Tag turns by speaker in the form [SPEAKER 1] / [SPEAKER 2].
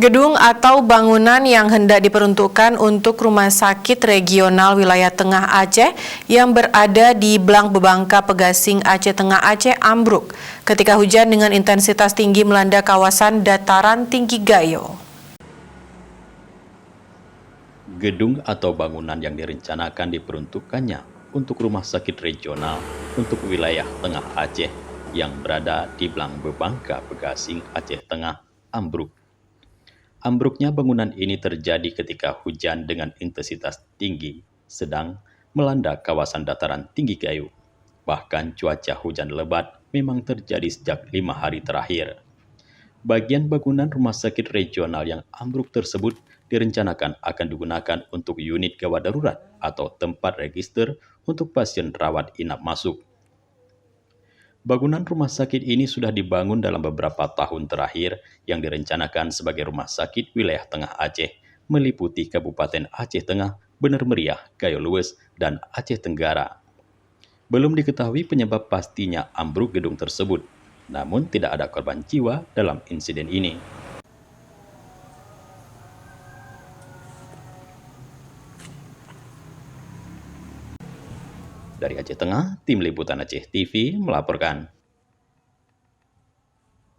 [SPEAKER 1] Gedung atau bangunan yang hendak diperuntukkan untuk Rumah Sakit Regional Wilayah Tengah Aceh yang berada di Blang Bebangka Pegasing Aceh Tengah Aceh ambruk ketika hujan dengan intensitas tinggi melanda kawasan dataran tinggi Gayo.
[SPEAKER 2] Gedung atau bangunan yang direncanakan diperuntukkannya untuk Rumah Sakit Regional untuk Wilayah Tengah Aceh yang berada di Blang Bebangka Pegasing Aceh Tengah ambruk. Ambruknya bangunan ini terjadi ketika hujan dengan intensitas tinggi sedang melanda kawasan dataran tinggi Gayo. Bahkan cuaca hujan lebat memang terjadi sejak 5 hari terakhir. Bagian bangunan rumah sakit regional yang ambruk tersebut direncanakan akan digunakan untuk unit gawat darurat atau tempat register untuk pasien rawat inap masuk. Bangunan rumah sakit ini sudah dibangun dalam beberapa tahun terakhir yang direncanakan sebagai Rumah Sakit Wilayah Tengah Aceh, meliputi Kabupaten Aceh Tengah, Bener Meriah, Gayo Lues, dan Aceh Tenggara. Belum diketahui penyebab pastinya ambruk gedung tersebut, namun tidak ada korban jiwa dalam insiden ini. Dari Aceh Tengah, Tim Liputan Aceh TV melaporkan.